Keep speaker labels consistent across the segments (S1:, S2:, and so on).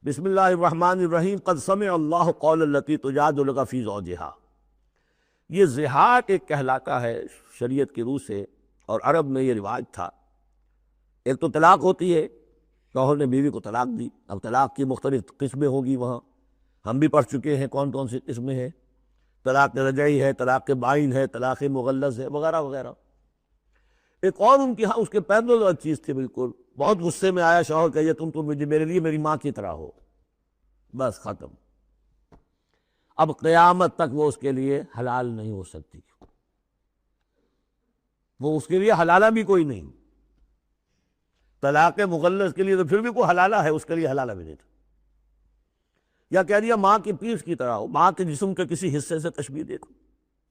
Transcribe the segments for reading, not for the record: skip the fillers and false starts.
S1: بسم اللہ الرحمن الرحیم قد سمع اللہ قول التی تجادلک فی زوجہا۔ یہ زہار ایک کہلاتا ہے شریعت کی روح سے، اور عرب میں یہ رواج تھا۔ ایک تو طلاق ہوتی ہے، شوہر نے بیوی کو طلاق دی، اب طلاق کی مختلف قسمیں ہوگی، وہاں ہم بھی پڑھ چکے ہیں کون کون سی قسمیں ہیں۔ طلاق رجعی ہے، طلاق بائن ہے، طلاق مغلظ ہے، وغیرہ وغیرہ۔ ایک اور ان کے ہاں اس کے پیرلل چیز تھی بالکل، بہت غصے میں آیا شوہر کہ تم میرے لیے میری ماں کی طرح ہو، بس ختم۔ اب قیامت تک وہ اس کے لیے حلال نہیں ہو سکتی، وہ اس کے لیے حلالہ بھی کوئی نہیں۔ طلاق مغلظ کے لیے تو پھر بھی کوئی حلالہ ہے، اس کے لیے حلالہ بھی نہیں تھا۔ یا کہہ دیا ماں کی پیٹھ کی طرح ہو، ماں کے جسم کے کسی حصے سے تشبیہ دیکھو،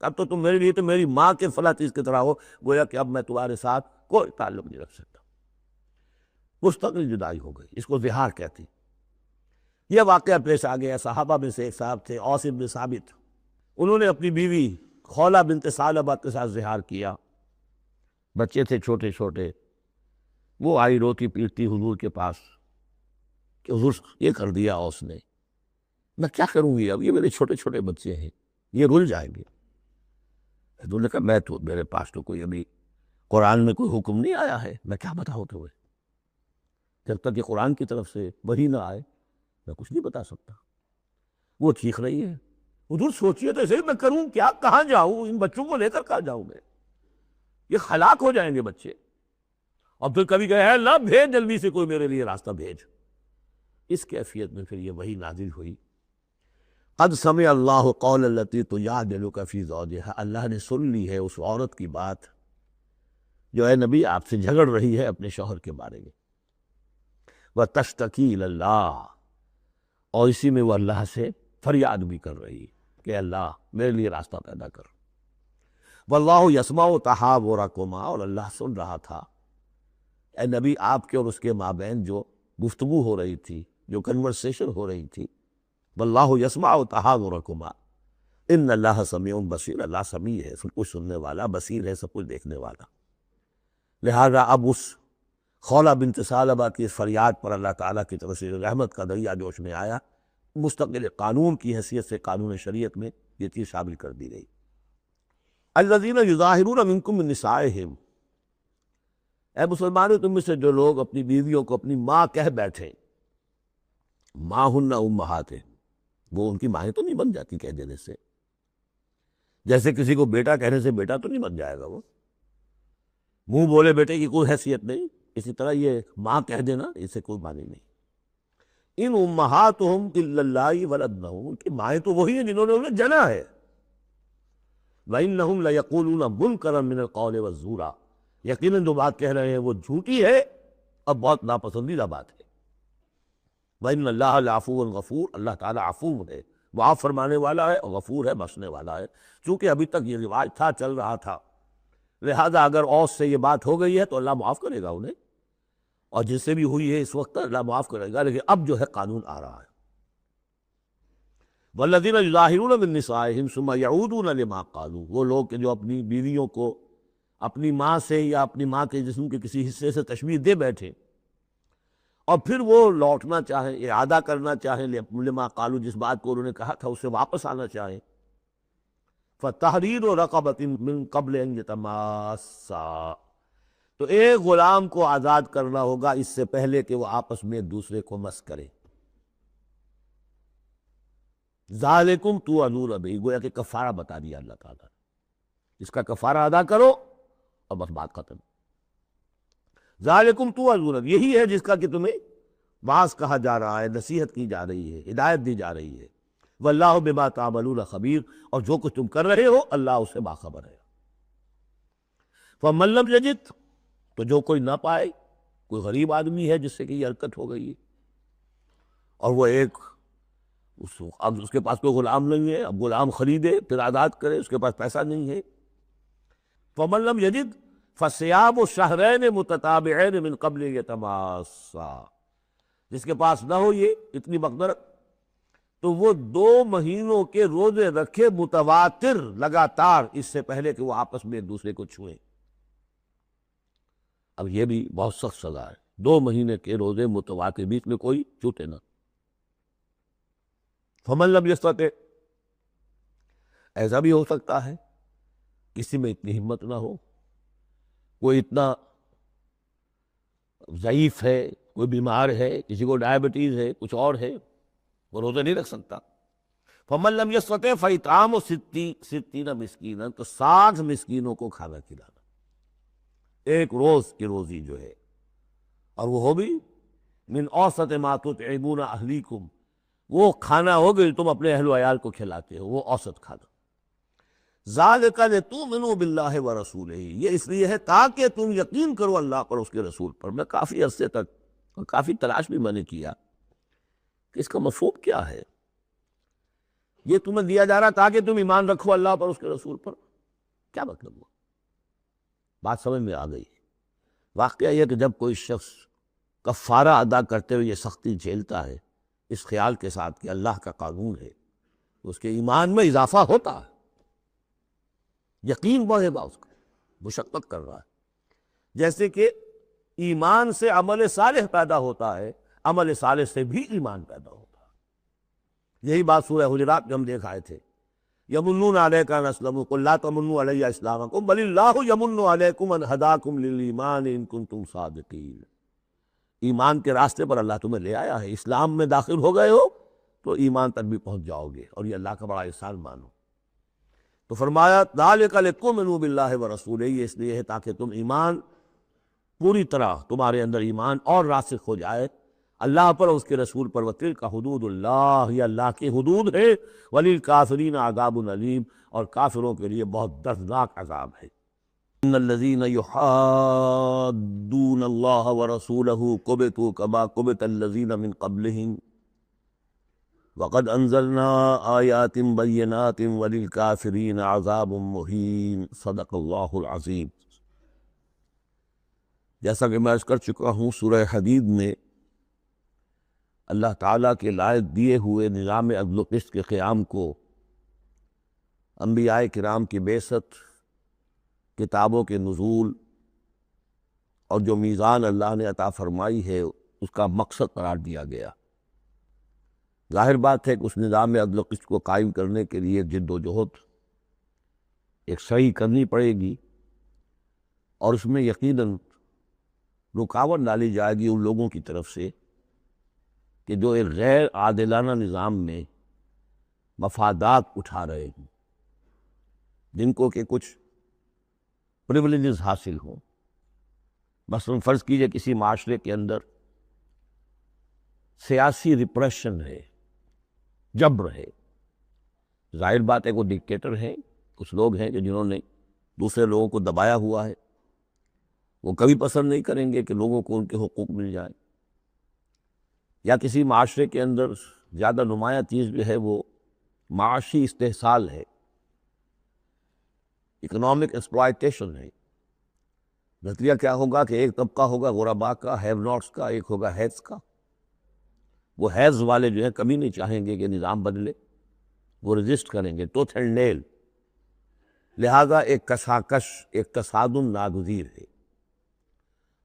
S1: اب تو تم میرے لیے تو میری ماں کے فلاں چیز کی طرح ہو، گویا کہ اب میں تمہارے ساتھ کوئی تعلق نہیں رکھ سکتا۔ مستقل جدائی ہو گئی، اس کو زہار کہتی۔ یہ واقعہ پیش آ گیا، صحابہ میں سے ایک صاحب تھے اوس بن ثابت، انہوں نے اپنی بیوی خولہ بنت ثعلبہ کے ساتھ زہار کیا، بچے تھے چھوٹے چھوٹے۔ وہ آئی روتی پیٹتی حضور کے پاس کہ حضور یہ کر دیا اوس نے، میں کیا کروں گی، اب یہ میرے چھوٹے چھوٹے بچے ہیں، یہ رل جائیں گے۔ حضور نے کہا میرے پاس تو کوئی ابھی قرآن میں کوئی حکم نہیں آیا ہے، میں کیا بتاؤں تمہیں، جب تک کہ قرآن کی طرف سے وحی نہ آئے میں کچھ نہیں بتا سکتا۔ وہ چیخ رہی ہے، حضور سوچئے تو صحیح میں کروں کیا، کہاں جاؤں، ان بچوں کو لے کر کہاں جاؤں میں، یہ ہلاک ہو جائیں گے بچے۔ اور پھر کبھی کہے اللہ بھیج جلدی سے کوئی میرے لیے راستہ بھیج۔ اس کیفیت میں پھر یہ وحی نازل ہوئی، قد سمع اللہ قول التی تجادلک فی زوجہا، اللہ نے سن لی ہے اس عورت کی بات جو اے نبی آپ سے جھگڑ رہی ہے اپنے شوہر کے بارے میں، وتشتکی الی اللہ، اور اسی میں وہ اللہ سے فریاد بھی کر رہی ہے کہ اللہ میرے لیے راستہ پیدا کر۔ واللہ یسمع تحاورکما، اور اللہ سن رہا تھا اے نبی آپ کے اور اس کے مابین جو گفتگو ہو رہی تھی، جو کنورسیشن ہو رہی تھی۔ واللہ یسمع تحاورکما ان اللہ سمیع بصیر، اللہ سمیع ہے، سب کچھ سننے والا، بصیر ہے، سب کچھ دیکھنے والا۔ لہذا اب اس خولہ بنت ثعلبہ کی فریاد پر اللہ تعالیٰ کی طرف سے رحمت کا دریا جوش میں آیا، مستقل قانون کی حیثیت سے قانون شریعت میں یہ چیز شامل کر دی گئی۔ الذین یظاہرون منکم من نسائہم، اے مسلمانوں تم میں سے جو لوگ اپنی بیویوں کو اپنی ماں کہہ بیٹھے، ماں ہن امہاتہم، وہ ان کی مائیں تو نہیں بن جاتی کہہ دینے سے، جیسے کسی کو بیٹا کہنے سے بیٹا تو نہیں بن جائے گا وہ، منہ بولے بیٹے کی کوئی حیثیت نہیں، اسی طرح یہ ماں کہہ دینا اسے کوئی معنی نہیں۔ ان امہاتہم الا اللہ ولدنہم، ان کی مائیں تو وہی ہیں جنہوں نے انہیں جنا ہے۔ وانہم لیقولون منکرا من القول والزورا، یقیناً جو بات کہہ رہے ہیں وہ جھوٹی ہے اور بہت ناپسندیدہ بات ہے۔ وَإِنَّ اللَّهَ لَعَفُوٌّ غَفُورٌ، اللہ تعالیٰ عفو ہے، معاف فرمانے والا ہے اور غفور ہے، بخشنے والا ہے۔ چونکہ ابھی تک یہ رواج تھا، چل رہا تھا، لہذا اگر اوس سے یہ بات ہو گئی ہے تو اللہ معاف کرے گا انہیں، اور جس سے بھی ہوئی ہے اس وقت اللہ معاف کرے گا، لیکن اب جو ہے قانون آ رہا ہے۔ وَالَّذِينَ يُظَاهِرُونَ مِن نِّسَائِهِمْ ثُمَّ يَعُودُونَ لِمَا قَالُوا، وہ لوگ کہ جو اپنی بیویوں کو اپنی ماں سے یا اپنی ماں کے جسم کے کسی حصے سے تشبیہ دے بیٹھے، اور پھر وہ لوٹنا چاہیں، اعادہ کرنا چاہیں لما قالوا، جس بات کو انہوں نے کہا تھا اس سے واپس آنا چاہیں، فَتَحْرِيرُ رَقَبَةٍ مِّن قَبْلِ أَن يَتَمَاسَّا، تو ایک غلام کو آزاد کرنا ہوگا اس سے پہلے کہ وہ آپس میں ایک دوسرے کو مس کرے۔ ذَلِكُمْ تُوعَظُونَ بِهِ، گویا کہ کفارہ بتا دیا اللہ تعالیٰ نے، اس کا کفارہ ادا کرو اور بس بات ختم۔ ذَلِكُمْ تُوعَظُونَ، یہی ہے جس کا کہ تمہیں واعظ کہا جا رہا ہے، نصیحت کی جا رہی ہے، ہدایت دی جا رہی ہے۔ وَاللَّهُ بِمَا تَعْمَلُونَ خَبِيرٌ، اور جو کچھ تم کر رہے ہو اللہ اس سے باخبر ہے۔ فَمَن لَّمْ يَجِدْ، تو جو کوئی نہ پائے، کوئی غریب آدمی ہے جس سے کہ یہ حرکت ہو گئی ہے، اور وہ ایک اب اس کے پاس کوئی غلام نہیں ہے، اب غلام خریدے پھر آزاد کرے، اس کے پاس پیسہ نہیں ہے۔ فَمَن لَّمْ يَجِدْ فَصِيَامُ شَهْرَيْنِ مُتَتَابِعَيْنِ مِن قَبْلِ أَن يَتَمَاسَّا، جس کے پاس نہ ہو یہ اتنی مقدرت تو وہ 2 مہینوں کے روزے رکھے متواتر لگاتار، اس سے پہلے کہ وہ آپس میں ایک دوسرے کو چھوئیں۔ اب یہ بھی بہت سخت سزا ہے، 2 مہینے کے روزے متواتر، بیچ میں کوئی چھوٹے نہ۔ فمن لم یستطع، ایسا بھی ہو سکتا ہے کسی میں اتنی ہمت نہ ہو، کوئی اتنا ضعیف ہے، کوئی بیمار ہے، کسی کو ڈائبٹیز ہے، کچھ اور ہے، وہ روزے نہیں رکھ سکتا۔ فمن لم یستطع فاطعام ستین مسکینا، تو 60 مسکینوں کو کھانا کھلانا، ایک روز کی روزی جو ہے، اور وہ ہو بھی من اوسط ما تطعمون اہلیکم، وہ کھانا ہو جو تم اپنے اہل و عیال کو کھلاتے ہو، وہ اوسط کھانا۔ ذالک لتؤمنوا باللہ ورسولہ، یہ اس لیے ہے تاکہ تم یقین کرو اللہ پر، اس کے رسول پر۔ میں کافی عرصے تک اور کافی تلاش بھی میں نے کیا کہ اس کا مفہوم کیا ہے، یہ تمہیں دیا جا رہا تاکہ تم ایمان رکھو اللہ پر، اس کے رسول پر، کیا مطلب ہوا؟ بات سمجھ میں آ گئی۔ واقعہ یہ کہ جب کوئی شخص کفارہ ادا کرتے ہوئے یہ سختی جھیلتا ہے اس خیال کے ساتھ کہ اللہ کا قانون ہے، اس کے ایمان میں اضافہ ہوتا ہے، یقین بڑھے گا، اس کا مشقت کر رہا ہے۔ جیسے کہ ایمان سے عمل صالح پیدا ہوتا ہے، عمل صالح سے بھی ایمان پیدا ہوتا ہے۔ یہی بات سورہ حجرات میں ہم دیکھ آئے تھے، یمنون علیک ان اسلموا قل لا تمنوا علی اسلامکم بل اللہ یمن علیکم ان ہداکم للایمان ان کنتم صادقین۔ ایمان کے راستے پر اللہ تمہیں لے آیا ہے، اسلام میں داخل ہو گئے ہو تو ایمان تک بھی پہنچ جاؤ گے، اور یہ اللہ کا بڑا احسان مانو۔ تو فرمایا ذالک لتؤمنوا باللہ ورسولہ، یہ اس لیے ہے تاکہ تم ایمان پوری طرح تمہارے اندر ایمان اور راسخ ہو جائے اللہ پر، اس کے رسول پر۔ وتلک حدود اللہ، یہ اللہ کی حدود ہے۔ وللکافرین عذاب علیم، اور کافروں کے لیے بہت دردناک عذاب ہے۔ ان الذین یحادون اللہ ورسولہ کبتوا کما کبت الذین من قبلہم وقد انزلنا آیات بینات وللکافرین عذاب مہین۔ صدق اللہ العظیم۔ جیسا کہ میں عرض کر چکا ہوں، سورہ حدید میں اللہ تعالیٰ کے لائق دیے ہوئے نظام عدل و قسط کے قیام کو، انبیاء کرام کی بعثت، کتابوں کے نزول، اور جو میزان اللہ نے عطا فرمائی ہے اس کا مقصد قرار دیا گیا۔ ظاہر بات ہے کہ اس نظام عدل و قسط کو قائم کرنے کے لیے جد و جہد ایک صحیح کرنی پڑے گی، اور اس میں یقیناً رکاوٹ ڈالی جائے گی ان لوگوں کی طرف سے کہ جو ایک غیر عادلانہ نظام میں مفادات اٹھا رہے ہیں، جن کو کہ کچھ پریولیجز حاصل ہوں۔ مثلا فرض کیجئے کسی معاشرے کے اندر سیاسی ریپریشن ہے، جبر ہے، ظاہر بات ہے وہ ڈکٹیٹر ہیں، کچھ لوگ ہیں کہ جنہوں نے دوسرے لوگوں کو دبایا ہوا ہے، وہ کبھی پسند نہیں کریں گے کہ لوگوں کو ان کے حقوق مل جائیں۔ یا کسی معاشرے کے اندر زیادہ نمایاں چیز جو ہے وہ معاشی استحصال ہے، اکنامک ایکسپلائٹیشن ہے۔ نتیجہ کیا ہوگا کہ ایک طبقہ ہوگا غرباء کا، ہیو ناٹس کا، ایک ہوگا ہیز کا۔ وہ ہیز والے جو ہیں کبھی نہیں چاہیں گے کہ نظام بدلے، وہ رجسٹ کریں گے ٹوتھ اینڈ نیل۔ لہذا ایک کشاکش، ایک تصادم ناگزیر ہے۔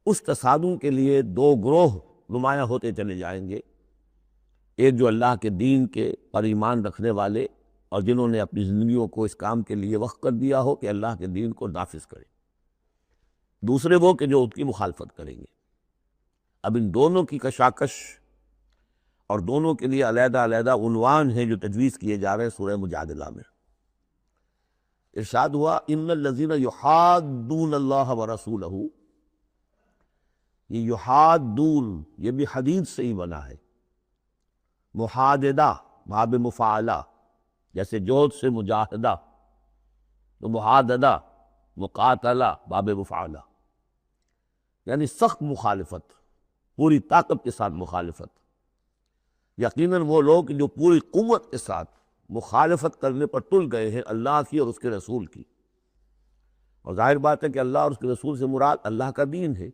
S1: اس تصادم کے لیے دو گروہ نمایاں ہوتے چلے جائیں گے، ایک جو اللہ کے دین کے پر ایمان رکھنے والے اور جنہوں نے اپنی زندگیوں کو اس کام کے لیے وقف کر دیا ہو کہ اللہ کے دین کو نافذ کریں، دوسرے وہ کہ جو ان کی مخالفت کریں گے۔ اب ان دونوں کی کشاکش اور دونوں کے لیے علیحدہ علیحدہ عنوان ہیں جو تجویز کیے جا رہے ہیں سورہ مجادلہ میں۔ ارشاد ہوا ان الذین یحادون اللہ ورسولہ، یہ یحادون یہ بھی حدید سے ہی بنا ہے، محاددہ باب مفاعلہ، جیسے جوہد سے مجاہدہ، تو محاددہ مقاتلہ باب مفاعلہ، یعنی سخت مخالفت، پوری طاقت کے ساتھ مخالفت۔ یقیناً وہ لوگ جو پوری قوت کے ساتھ مخالفت کرنے پر تل گئے ہیں اللہ کی اور اس کے رسول کی، اور ظاہر بات ہے کہ اللہ اور اس کے رسول سے مراد اللہ کا دین ہے۔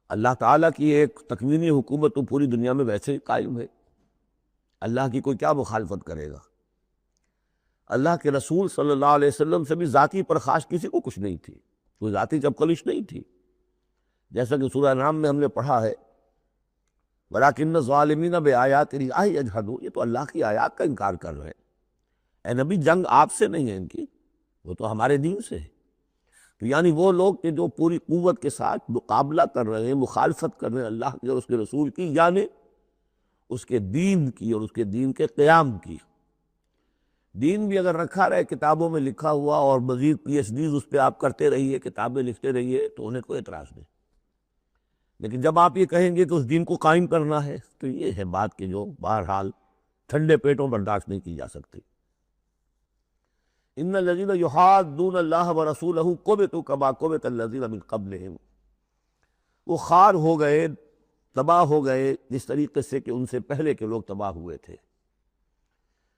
S1: اللہ تعالیٰ کی ایک تکوینی حکومت تو پوری دنیا میں ویسے ہی قائم ہے، اللہ کی کوئی کیا مخالفت کرے گا؟ اللہ کے رسول صلی اللہ علیہ وسلم سے بھی ذاتی پرخاش کسی کو کچھ نہیں تھی، کوئی ذاتی چپکلش نہیں تھی۔ جیسا کہ سورہ انعام میں ہم نے پڑھا ہے وَلَٰكِنَّ الظَّالِمِينَ بِآيَاتِ اللَّهِ يَجْحَدُونَ، یہ تو اللہ کی آیات کا انکار کر رہے ہیں۔ اے نبی جنگ آپ سے نہیں ہے ان کی، وہ تو ہمارے دین سے ہے۔ تو یعنی وہ لوگ کہ جو پوری قوت کے ساتھ مقابلہ کر رہے ہیں، مخالفت کر رہے ہیں اللہ کی اور اس کے رسول کی، یعنی اس کے دین کی اور اس کے دین کے قیام کی۔ دین بھی اگر رکھا رہے کتابوں میں لکھا ہوا اور مزید پی ایچ ڈیز اس پہ آپ کرتے رہیے، کتابیں لکھتے رہیے، تو انہیں کوئی اعتراض نہیں۔ لیکن جب آپ یہ کہیں گے کہ اس دین کو قائم کرنا ہے، تو یہ ہے بات کہ جو بہرحال ٹھنڈے پیٹوں برداشت نہیں کی جا سکتی۔ ان الذین یحادون اللہ ورسولہ کبتوا کما کبت الذین من قبلہم، وہ خوار ہو گئے، تباہ ہو گئے جس طریقے سے کہ ان سے پہلے کے لوگ تباہ ہوئے تھے۔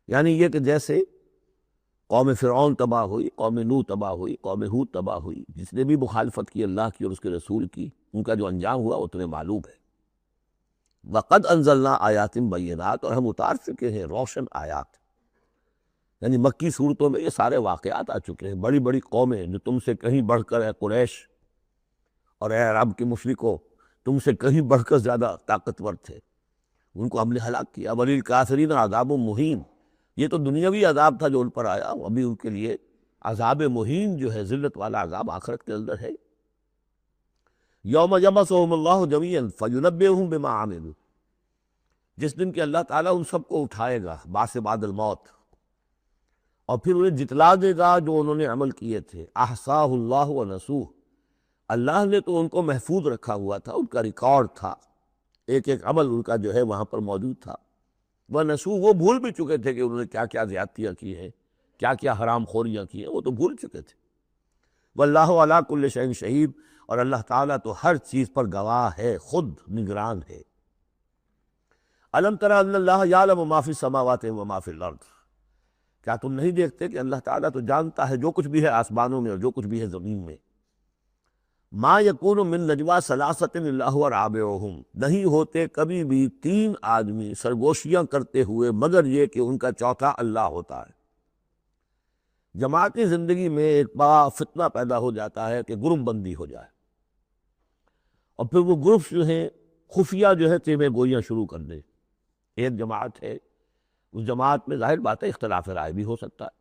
S1: یعنی یہ کہ جیسے قوم فرعون تباہ ہوئی، قوم نوح تباہ ہوئی، قوم ہود تباہ ہوئی، جس نے بھی مخالفت کی اللہ کی اور اس کے رسول کی، ان کا جو انجام ہوا وہ تمہیں معلوم ہے۔ وَقَدْ أَنزَلْنَا آیَاتٍ بَيِّنَاتٍ، اور ہم اتار چکے ہیں روشن آیات۔ یعنی مکی صورتوں میں یہ سارے واقعات آ چکے ہیں۔ بڑی بڑی قومیں جو تم سے کہیں بڑھ کر، اے قریش اور اے عرب کے مشرکو، تم سے کہیں بڑھ کر زیادہ طاقتور تھے، ان کو ہم نے ہلاک کیا۔ وَلِلْكَافِرِينَ عَذَابٌ مُہِینٌ، یہ تو دنیاوی عذاب تھا جو ان پر آیا، ابھی ان کے لیے عذاب مہین جو ہے ذلت والا عذاب آخرت کے اندر ہے۔ یوم یبعثہم اللہ جمیعا فینبئہم بما عملوا، جس دن کہ اللہ تعالیٰ ان سب کو اٹھائے گا بعث بعد الموت، اور پھر انہیں جتلا دے گا جو انہوں نے عمل کیے تھے۔ احصاہ اللہ ونسوہ، اللہ نے تو ان کو محفوظ رکھا ہوا تھا، ان کا ریکارڈ تھا، ایک ایک عمل ان کا جو ہے وہاں پر موجود تھا۔ ونسوہ، وہ بھول بھی چکے تھے کہ انہوں نے کیا کیا زیادتیاں کی ہیں، کیا کیا حرام خوریاں کی ہیں، وہ تو بھول چکے تھے۔ واللہ علی کل شیء شہید، اور اللہ تعالیٰ تو ہر چیز پر گواہ ہے، خود نگران ہے۔ الم تر ان اللہ یعلم ما فی السماوات و ما فی الارض، کیا تم نہیں دیکھتے کہ اللہ تعالیٰ تو جانتا ہے جو کچھ بھی ہے آسمانوں میں اور جو کچھ بھی ہے زمین میں۔ ما یکون من نجوا ثلاثۃ الا هو رابعہم، نہیں ہوتے کبھی بھی تین آدمی سرگوشیاں کرتے ہوئے مگر یہ کہ ان کا چوتھا اللہ ہوتا ہے۔ جماعتی زندگی میں ایک بڑا فتنہ پیدا ہو جاتا ہے کہ گروپ بندی ہو جائے، اور پھر وہ گروپس جو ہیں خفیہ جو ہے تیمے گوئیاں شروع کر دیں۔ ایک جماعت ہے، اس جماعت میں ظاہر بات ہے اختلاف رائے بھی ہو سکتا ہے،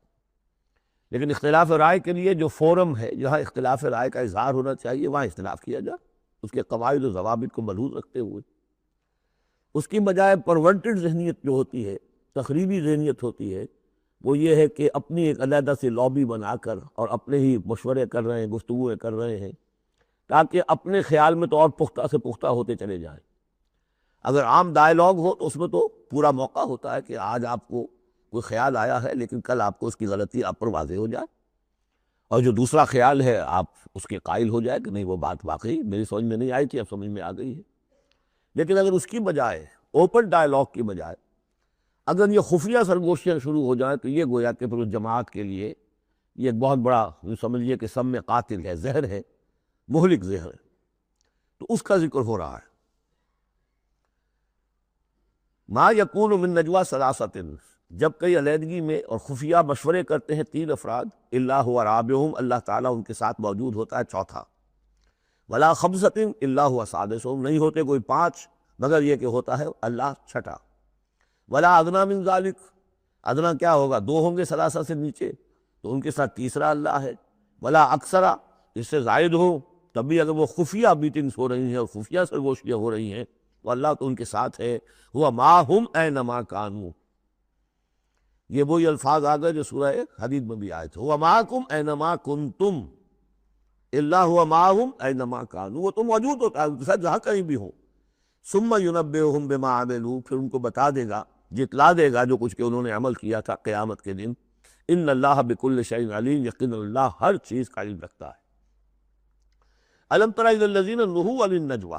S1: لیکن اختلاف رائے کے لیے جو فورم ہے جہاں اختلاف رائے کا اظہار ہونا چاہیے وہاں اختلاف کیا جائے، اس کے قواعد و ضوابط کو ملحوظ رکھتے ہوئے۔ اس کی بجائے پرورٹڈ ذہنیت جو ہوتی ہے، تخریبی ذہنیت ہوتی ہے، وہ یہ ہے کہ اپنی ایک علیحدہ سے لابی بنا کر اور اپنے ہی مشورے کر رہے ہیں، گفتگویں کر رہے ہیں، تاکہ اپنے خیال میں تو اور پختہ سے پختہ ہوتے چلے جائیں۔ اگر عام ڈائلاگ ہو تو اس میں تو پورا موقع ہوتا ہے کہ آج آپ کو کوئی خیال آیا ہے لیکن کل آپ کو اس کی غلطی آپ پر واضح ہو جائے، اور جو دوسرا خیال ہے آپ اس کے قائل ہو جائے کہ نہیں وہ بات واقعی میری سمجھ میں نہیں آئی تھی، اب سمجھ میں آ گئی ہے۔ لیکن اگر اس کی بجائے اوپن ڈائلاگ کی بجائے اگر یہ خفیہ سرگوشیاں شروع ہو جائیں تو یہ گویا کہ پھر اس جماعت کے لیے یہ ایک بہت بڑا سمجھیے کہ سم قاتل ہے، زہر ہے، مہلک زہر ہے، تو اس کا ذکر ہو رہا ہے۔ ما یکون من نجوا ثلاثۃ، جب کئی علیحدگی میں اور خفیہ مشورے کرتے ہیں تین افراد، الا هو رابعہم، اللہ تعالیٰ ان کے ساتھ موجود ہوتا ہے چوتھا۔ ولا خمسۃ الا هو سادسہم، نہیں ہوتے کوئی پانچ مگر یہ کہ ہوتا ہے اللہ چھٹا۔ ولا ادنی من ذلک، ادنا کیا ہوگا، دو ہوں گے ثلاثہ سے نیچے تو ان کے ساتھ تیسرا اللہ ہے۔ ولا اکثرا، اس سے زائد ہوں تب بھی اگر وہ خفیہ میٹنگز ہو رہی ہیں اور خفیہ سرگوشیاں ہو رہی ہیں تو اللہ تو ان کے ساتھ ہے۔ ہوا معہم اینما کانوا، یہ وہی الفاظ آ گئے جو سورہ حدید میں بھی آئے تھے، ہوا معکم اینما کنتم، الا ہوا معہم اینما کانوا، وہ تو موجود ہوتا ہے ان کے ساتھ جہاں کہیں بھی ہوں۔ ثم ینبئہم بما عملوا، پھر ان کو بتا دے گا، جتلا دے گا جو کچھ کہ انہوں نے عمل کیا تھا قیامت کے دن۔ ان اللہ بکل شیء علیم، یقینا اللہ ہر چیز کا علم رکھتا ہے۔ الم تر الی الذین نہوا عن النجوی،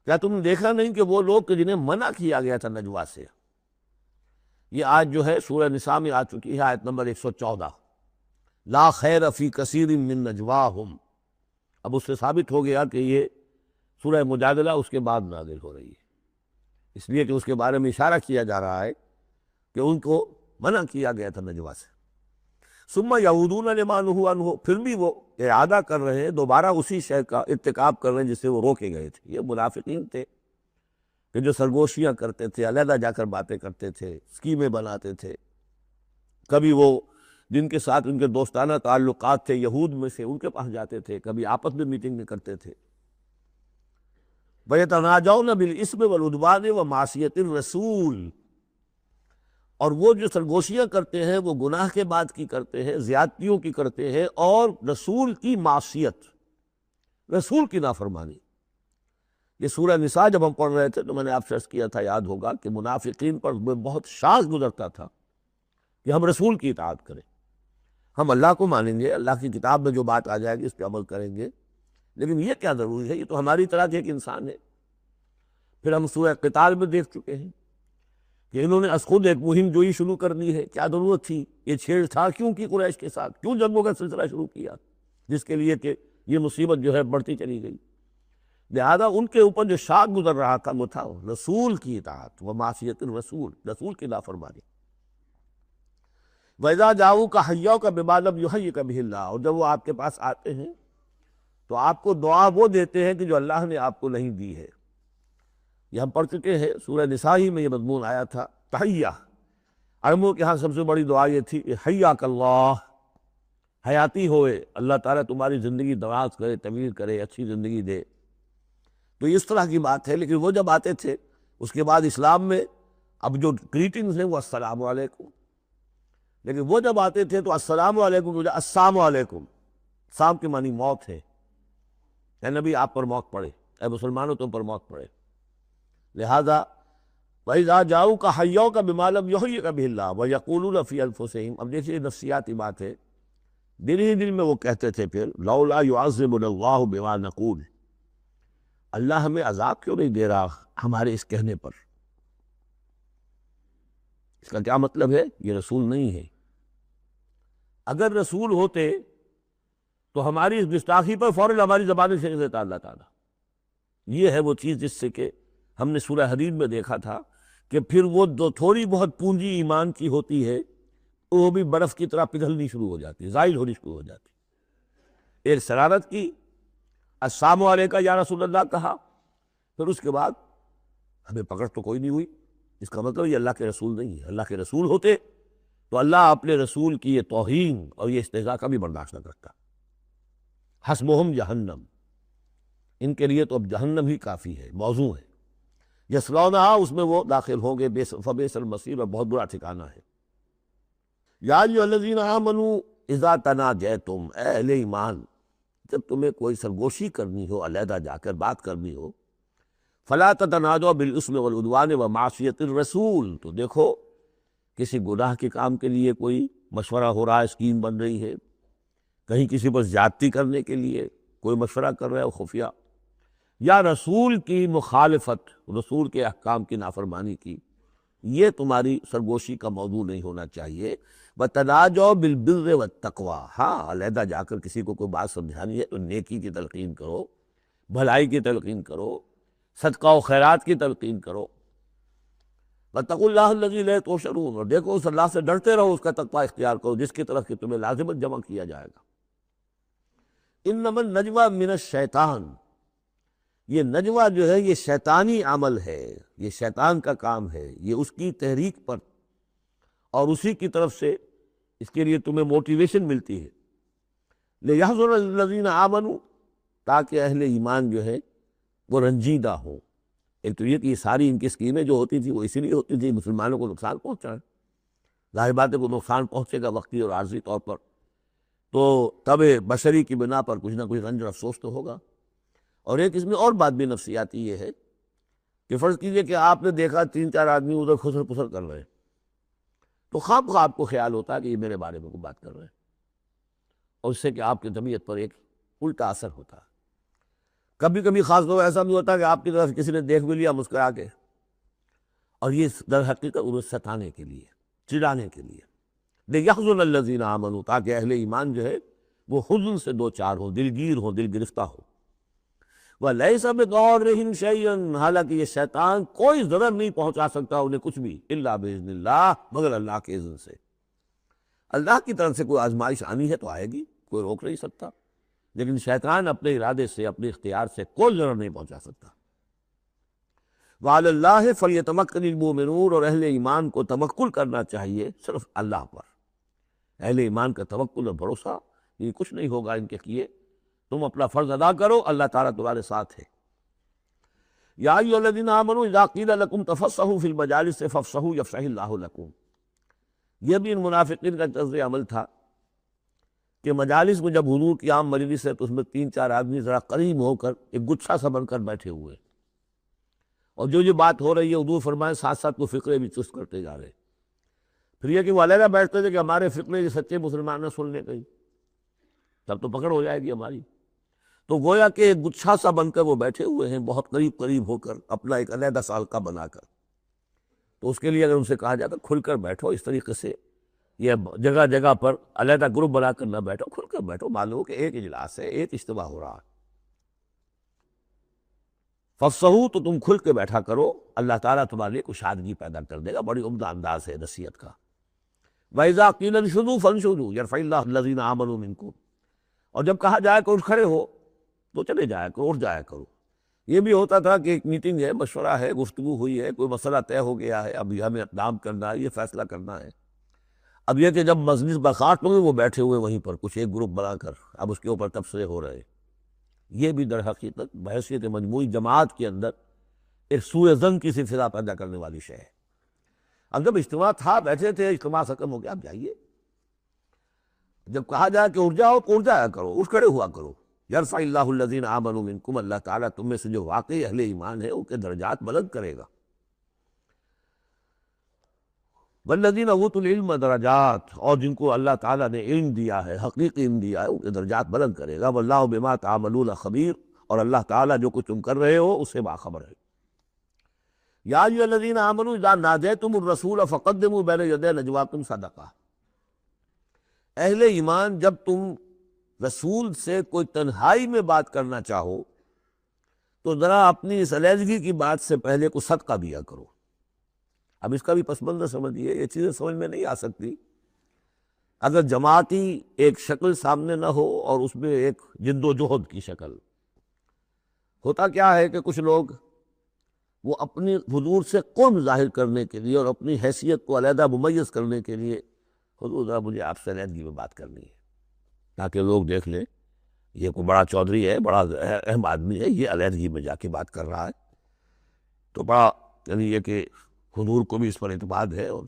S1: کیا تم نے دیکھا نہیں کہ وہ لوگ کہ جنہیں منع کیا گیا تھا نجوا سے؟ یہ آج جو ہے سورہ نساء میں آ چکی ہے، آیت نمبر 114، لا خیر فی کثیر من نجواہم۔ اب اس سے ثابت ہو گیا کہ یہ سورہ مجادلہ اس کے بعد نازل ہو رہی ہے، اس لیے کہ اس کے بارے میں اشارہ کیا جا رہا ہے کہ ان کو منع کیا گیا تھا نجوا سے۔ ثم یعودون لما نہوا عنہ، پھر بھی وہ اعادہ کر رہے ہیں، دوبارہ اسی شے کا ارتکاب کر رہے ہیں جس سے وہ روکے گئے تھے۔ یہ منافقین تھے، کہ جو سرگوشیاں کرتے تھے، علیحدہ جا کر باتیں کرتے تھے، اسکیمیں بناتے تھے، کبھی وہ جن کے ساتھ ان کے دوستانہ تعلقات تھے یہود میں سے ان کے پاس جاتے تھے، کبھی آپس میں میٹنگ کرتے تھے۔ وَيَتَنَاجَوْنَ بِالْإِثْمِ وَالْعُدْوَانِ وَمَعْصِيَتِ الرَّسُولِ، اور وہ جو سرگوشیاں کرتے ہیں وہ گناہ کے بعد کی کرتے ہیں، زیادتیوں کی کرتے ہیں، اور رسول کی معصیت، رسول کی نافرمانی۔ یہ سورہ نساء جب ہم پڑھ رہے تھے تو میں نے آپ سے عرض کیا تھا، یاد ہوگا کہ منافقین پر بہت شاذ گزرتا تھا کہ ہم رسول کی اطاعت کریں، ہم اللہ کو مانیں گے، اللہ کی کتاب میں جو بات آ جائے گی اس پہ عمل کریں گے، لیکن یہ کیا ضروری ہے، یہ تو ہماری طرح کے ایک انسان ہے۔ پھر ہم سورہ قتال میں دیکھ چکے ہیں کہ انہوں نے از خود ایک مہم جوئی شروع کر دی ہے، کیا ضرورت تھی، یہ چھیڑ چھاڑ کیوں کی قریش کے ساتھ، کیوں جنگوں کا سلسلہ شروع کیا، جس کے لیے کہ یہ مصیبت جو ہے بڑھتی چلی گئی۔ لہذا ان کے اوپر جو شاخ گزر رہا تھا وہ تھا رسول کی اطاعت و معصیت الرسول، رسول کی نافرمانی۔ وَإِذَا جَاءُوكَ حَيَّوْكَ بِمَا لَمْ يُحَيِّكَ بِهِ اللَّهُ، اور جب وہ آپ کے پاس آتے ہیں تو آپ کو دعا وہ دیتے ہیں کہ جو اللہ نے آپ کو نہیں دی ہے۔ یہ ہم پڑھ چکے ہیں، سورہ نساء ہی میں یہ مضمون آیا تھا، تحیہ۔ عربوں کے ہاں سب سے بڑی دعا یہ تھی، حیاک اللہ، حیاتی ہوئے، اللہ تعالیٰ تمہاری زندگی دراز کرے، طویل کرے، اچھی زندگی دے۔ تو اس طرح کی بات ہے، لیکن وہ جب آتے تھے اس کے بعد اسلام میں اب جو گریٹنگز ہیں وہ السلام علیکم، لیکن وہ جب آتے تھے تو السلام علیکم، السلام علیکم، سام کے معنی موت ہے، اے نبی آپ پر موت پڑے، اے مسلمانوں تم پر موت پڑے۔ لہذا وَإِذَا جَاءُوكَ حَيَّوْكَ بِمَا لَمْ يُحَيِّكَ بِهِ اللَّهُ وَيَقُولُونَ فِي أَنفُسِهِمْ، اب دیکھیے نفسیاتی بات ہے، دل ہی دل میں وہ کہتے تھے پھر لولا يعذبنا الله بما نقول، اللہ ہمیں عذاب کیوں نہیں دے رہا ہمارے اس کہنے پر۔ اس کا کیا مطلب ہے؟ یہ رسول نہیں ہے۔ اگر رسول ہوتے تو ہماری اس گستاخی پر فوراً ہماری زبانیں سے دیتا اللہ تعالیٰ۔ یہ ہے وہ چیز جس سے کہ ہم نے سورہ حدید میں دیکھا تھا کہ پھر وہ جو تھوڑی بہت پونجی ایمان کی ہوتی ہے وہ بھی برف کی طرح پگھلنی شروع ہو جاتی، زائل ہونی شروع ہو جاتی۔ ایک شرارت کی، السلام علیکم یا رسول اللہ کہا، پھر اس کے بعد ہمیں پکڑ تو کوئی نہیں ہوئی۔ اس کا مطلب یہ اللہ کے رسول نہیں ہے۔ اللہ کے رسول ہوتے تو اللہ اپنے رسول کی یہ توہین اور یہ استہزاء کا بھی برداشت نہ کرتا۔ حسبہم جہنم، ان کے لیے تو اب جہنم ہی کافی ہے، موضوع ہے۔ یصلونہا، اس میں وہ داخل ہوں گے، فبئس المصیر، اور بہت برا ٹھکانہ ہے۔ یا ایھا الذین آمنوا اذا تناجیتم، اے اہل ایمان، جب تمہیں کوئی سرگوشی کرنی ہو، علیحدہ جا کر بات کرنی ہو، فلا تتناجوا بالاسم والعدوان ومعصیۃ الرسول، تو دیکھو کسی گناہ کے کام کے لیے کوئی مشورہ ہو رہا ہے، اسکیم بن رہی ہے، کہیں کسی پر زیادتی کرنے کے لیے کوئی مشورہ کر رہا ہے خفیہ، یا رسول کی مخالفت، رسول کے احکام کی نافرمانی کی، یہ تمہاری سرگوشی کا موضوع نہیں ہونا چاہیے۔ وَتَنَاجَوْا بِالْبِرِّ وَالتَّقْوَىٰ، ہاں علیحدہ جا کر کسی کو کوئی بات سمجھانی ہے تو نیکی کی تلقین کرو، بھلائی کی تلقین کرو، صدقہ و خیرات کی تلقین کرو۔ وَاتَّقُوا اللَّهَ الَّذِي إِلَيْهِ تُحْشَرُونَ، اور دیکھو اس اللہ سے ڈرتے رہو، اس کا تقویٰ اختیار کرو جس کی طرف کہ تمہیں لازمت جمع کیا جائے گا۔ انما النجوى من الشیطان، یہ نجوہ جو ہے یہ شیطانی عمل ہے، یہ شیطان کا کام ہے، یہ اس کی تحریک پر اور اسی کی طرف سے اس کے لیے تمہیں موٹیویشن ملتی ہے۔ لِيَحْزُنَ الَّذِينَ آمَنُوا، تاکہ اہل ایمان جو ہے وہ رنجیدہ ہوں۔ ایک تو یہ کہ یہ ساری ان کی اسکیمیں جو ہوتی تھی وہ اسی لیے ہوتی تھی مسلمانوں کو نقصان پہنچائیں، ظاہر بات ہے کو نقصان پہنچے گا وقتی اور عارضی طور پر، تو طبع بشری کی بنا پر کچھ نہ کچھ رنج اور افسوس تو ہوگا۔ اور ایک اس میں اور بات بھی نفسیاتی یہ ہے کہ فرض کیجئے کہ آپ نے دیکھا 3-4 آدمی ادھر خسر پسر کر رہے ہیں، تو خواہ بخواہ آپ کو خیال ہوتا ہے کہ یہ میرے بارے میں کوئی بات کر رہے ہیں، اور اس سے کہ آپ کی طبیعت پر ایک الٹا اثر ہوتا ہے۔ کبھی کبھی خاص طور ایسا بھی ہوتا ہے کہ آپ کی طرف کسی نے دیکھ بھی لیا مسکرا کے، اور یہ در حقیقت انہیں ستانے کے لیے، چڑھانے کے لیے۔ لِيَحْزُنَ الَّذِينَ آمَنُوا، تاکہ اہل ایمان جو ہے وہ حزن سے دو چار ہو، دلگیر ہو، دل گرفتہ ہو۔ وَلَيْسَ بِضَارِّهِمْ شَيْئًا، حالانکہ یہ شیطان کوئی ضرر نہیں پہنچا سکتا انہیں کچھ بھی، إِلَّا بِإِذْنِ اللَّهِ، مگر اللہ کے اذن سے۔ اللہ کی طرف سے کوئی آزمائش آنی ہے تو آئے گی، کوئی روک نہیں سکتا، لیکن شیطان اپنے ارادے سے، اپنے اختیار سے کوئی ضرر نہیں پہنچا سکتا۔ وعلی اللہ فلیتوکل المؤمنون، اور اہل ایمان کو توکل کرنا چاہیے صرف اللہ پر۔ اہل ایمان کا توکل اور بھروسہ یہ کچھ نہیں ہوگا ان کے کیے، تم اپنا فرض ادا کرو، اللہ تعالیٰ تمہارے ساتھ ہے۔ یا ایھا الذین آمنوا اذا قیل لکم تفصحوا فی المجالس فافصحوا یفصح اللہ لکم۔ یہ بھی ان منافقین کا طرز عمل تھا کہ مجالس میں جب حضور کی عام مجلس ہے تو اس میں 3-4 آدمی ذرا قریب ہو کر ایک گچھا سا بن کر بیٹھے ہوئے، اور جو بات ہو رہی ہے حضور فرمائے ساتھ ساتھ وہ فقرے بھی چست کرتے جا رہے۔ پھر یہ کہ وہ علیحدہ بیٹھتے تھے کہ ہمارے فقرے یہ سچے مسلمان نہ سن لیں کہیں، تب تو پکڑ ہو جائے گی ہماری۔ تو گویا کہ ایک گچھا سا بن کر وہ بیٹھے ہوئے ہیں، بہت قریب قریب ہو کر، اپنا ایک علیحدہ سالکہ بنا کر۔ تو اس کے لیے اگر ان سے کہا جاتا کھل کر بیٹھو، اس طریقے سے یہ جگہ جگہ پر علیحدہ گروپ بنا کر نہ بیٹھو، کھل کر بیٹھو، معلوم ہو کہ ایک اجلاس ہے، ایک اجتماع ہو رہا ہے۔ فافصحوا، تو تم کھل کے بیٹھا کرو، اللہ تعالیٰ تمہارے لیے کشادگی پیدا کر دے گا۔ بڑی عمدہ انداز ہے نصیحت کا۔ وَإِذَا قِيلَ انشُزُوا فَانشُزُوا يَرْفَعِ اللَّهُ الَّذِينَ آمَنُوا مِنكُمْ، اور جب کہا جائے کہ اٹھ کھڑے ہو تو چلے جایا کرو، اٹھ جایا کرو۔ یہ بھی ہوتا تھا کہ ایک میٹنگ ہے، مشورہ ہے، گفتگو ہوئی ہے، کوئی مسئلہ طے ہو گیا ہے، اب ہمیں اقدام کرنا ہے، یہ فیصلہ کرنا ہے۔ اب یہ کہ جب مجلس برخاست ہوئی وہ بیٹھے ہوئے وہیں پر کچھ ایک گروپ بنا کر، اب اس کے اوپر تبصرے ہو رہے۔ یہ بھی در حقیقت بحیثیت مجموعی جماعت کے اندر ایک سوء ظن کی سی فضا پیدا کرنے والی شے ہے۔ اب جب اجتماع تھا، بیٹھے تھے، اجتماع ختم ہو گیا، اب جائیے۔ جب کہا جائے کہ اٹھ جاؤ تو اٹھ جایا کرو، اٹھ کھڑے ہوا کرو۔ یرفع اللہ الذین آمنوا منکم، اللہ تعالیٰ تم میں سے جو واقعی اہل ایمان ہے ان کے درجات بلند کرے گا۔ والذین اوتوا العلم درجات، اور جن کو اللہ تعالیٰ نے علم دیا ہے، حقیقی علم دیا ہے، ان کے درجات بلند کرے گا۔ واللہ بما تعملون خبیر، اور اللہ تعالیٰ جو کچھ تم کر رہے ہو اس سے باخبر ہے۔ یا ایھا الذین آمنوا اذا ناجیتم الرسول فقدموا بین یدی نجواکم صدقہ، اہل ایمان جب تم رسول سے کوئی تنہائی میں بات کرنا چاہو تو ذرا اپنی اس علیحدگی کی بات سے پہلے کو صدقہ دیا کرو۔ اب اس کا بھی پس منظر سمجھیے، یہ چیزیں سمجھ میں نہیں آ سکتی اگر جماعتی ایک شکل سامنے نہ ہو اور اس میں ایک جد و جہد کی شکل۔ ہوتا کیا ہے کہ کچھ لوگ وہ اپنی حضور سے قرب ظاہر کرنے کے لیے اور اپنی حیثیت کو علیحدہ ممیز کرنے کے لیے، حضور ذرا مجھے آپ سے علیحدگی میں بات کرنی ہے تاکہ لوگ دیکھ لیں یہ کوئی بڑا چودھری ہے، بڑا اہم آدمی ہے، یہ علیحدگی میں جا کے بات کر رہا ہے، تو بڑا یعنی یہ کہ حضور کو بھی اس پر اعتماد ہے، اور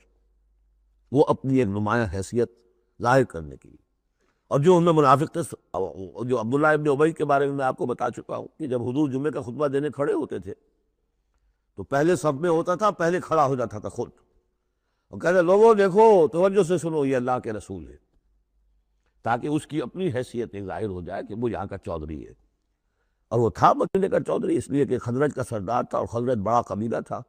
S1: وہ اپنی ایک نمایاں حیثیت ظاہر کرنے کے لیے۔ اور جو ان میں منافق تھے، جو عبداللہ ابن ابی کے بارے میں میں آپ کو بتا چکا ہوں کہ جب حضور جمعے کا خطبہ دینے کھڑے ہوتے تھے تو پہلے صف میں ہوتا تھا، پہلے کھڑا ہو جاتا تھا خود، اور کہتے لوگوں دیکھو توجہ سے سنو، یہ اللہ کے رسول ہے، تاکہ اس کی اپنی حیثیت ایک ظاہر ہو جائے کہ وہ یہاں کا چودھری ہے۔ اور وہ تھا مدینے کا چودھری، اس لیے کہ خزرج کا سردار تھا، اور خزرج بڑا قبیلہ تھا،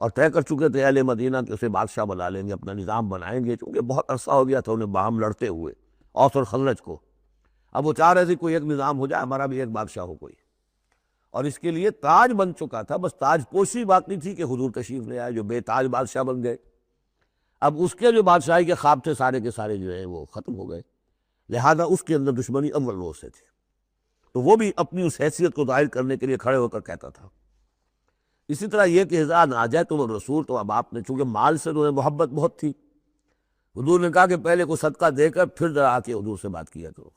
S1: اور طے کر چکے تھے اہل مدینہ کہ اسے بادشاہ بنا لیں گے، اپنا نظام بنائیں گے، چونکہ بہت عرصہ ہو گیا تھا انہیں باہم لڑتے ہوئے اوس اور خزرج کو۔ اب وہ چاہ رہے تھے کوئی ایک نظام ہو جائے، ہمارا بھی ایک بادشاہ ہو کوئی، اور اس کے لیے تاج بن چکا تھا، بس تاج پوشی باقی تھی کہ حضور تشریف لے آئے جو بے تاج بادشاہ بن گئے۔ اب اس کے جو بادشاہی کے خواب تھے سارے کے سارے جو ہیں وہ ختم ہو گئے، لہذا اس کے اندر دشمنی اول روز سے تھی، تو وہ بھی اپنی اس حیثیت کو ظاہر کرنے کے لیے کھڑے ہو کر کہتا تھا۔ اسی طرح یہ کہ اذا ناجیتم الرسول، تو اب آپ نے چونکہ مال سے انہیں محبت بہت تھی، حضور نے کہا کہ پہلے کو صدقہ دے کر پھر ذرا آ کے حضور سے بات کیا کرو۔